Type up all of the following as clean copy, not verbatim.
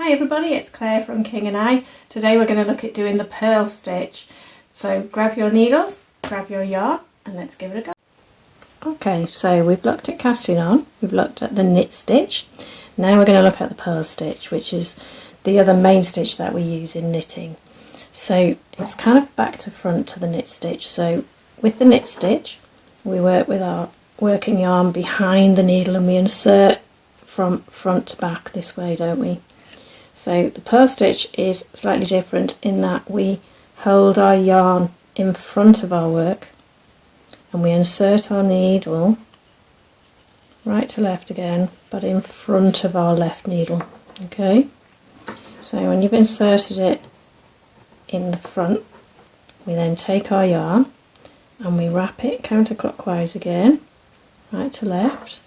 Hi everybody, it's Claire from King and I. Today we're going to look at doing the purl stitch. So grab your needles, grab your yarn and let's give it a go. Okay, so we've looked at casting on, we've looked at the knit stitch. Now we're going to look at the purl stitch, which is the other main stitch that we use in knitting. So it's kind of back to front to the knit stitch. So with the knit stitch we work with our working yarn behind the needle and we insert from front to back this way, don't we? So the purl stitch is slightly different in that we hold our yarn in front of our work and we insert our needle right to left again, but in front of our left needle. Okay, so when you've inserted it in the front, we then take our yarn and we wrap it counterclockwise again, right to left.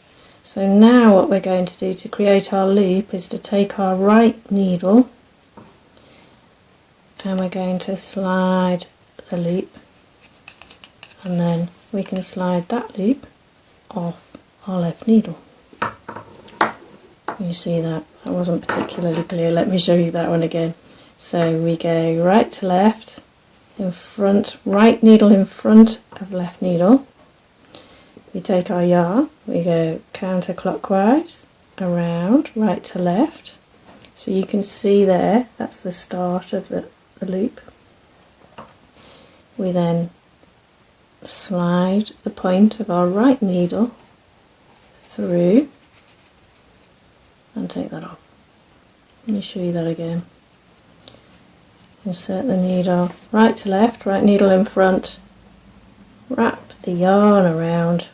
So now what we're going to do to create our loop is to take our right needle and we're going to slide the loop, and then we can slide that loop off our left needle. You see that? That wasn't particularly clear. Let me show you that one again. So we go right to left, in front, right needle in front of left needle. We take our yarn, we go counterclockwise, around, right to left. So you can see there, that's the start of the loop. We then slide the point of our right needle through and take that off. Let me show you that again. Insert the needle right to left, right needle in front, wrap the yarn around,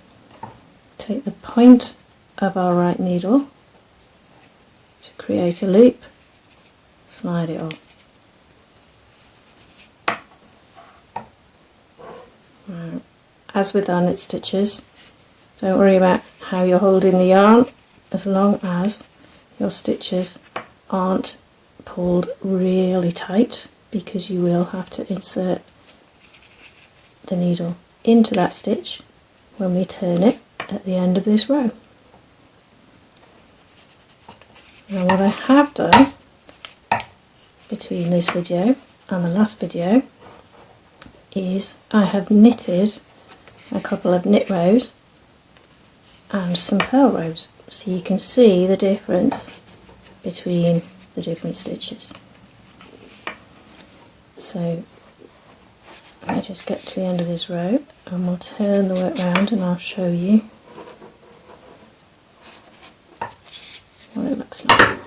take the point of our right needle to create a loop, slide it off. Right. As with our knit stitches, don't worry about how you're holding the yarn as long as your stitches aren't pulled really tight, because you will have to insert the needle into that stitch when we turn it at the end of this row. Now what I have done between this video and the last video is I have knitted a couple of knit rows and some purl rows, so you can see the difference between the different stitches. So let me just get to the end of this row and we'll turn the work round and I'll show you what it looks like.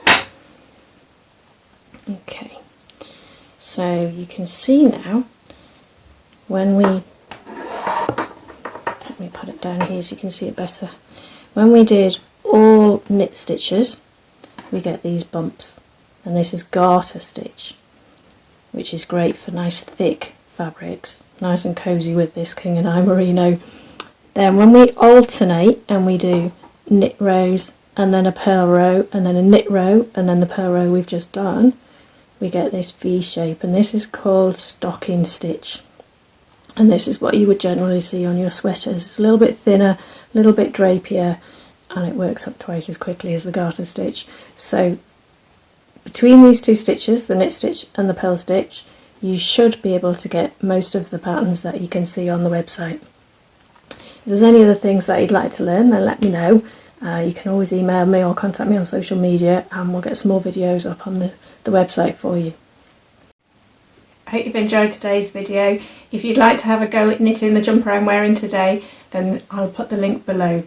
Okay, so you can see now when let me put it down here so you can see it better. When we did all knit stitches we get these bumps, and this is garter stitch, which is great for nice thick fabrics, nice and cozy with this King and I merino. Then when we alternate and we do knit rows and then a purl row and then a knit row and then the purl row we've just done, we get this V shape, and this is called stocking stitch, and this is what you would generally see on your sweaters. It's a little bit thinner, a little bit drapier, and it works up twice as quickly as the garter stitch. So between these two stitches, the knit stitch and the purl stitch, you should be able to get most of the patterns that you can see on the website. If there's any other things that you'd like to learn, then let me know. You can always email me or contact me on social media and we'll get some more videos up on the website for you. I hope you've enjoyed today's video. If you'd like to have a go at knitting the jumper I'm wearing today, then I'll put the link below.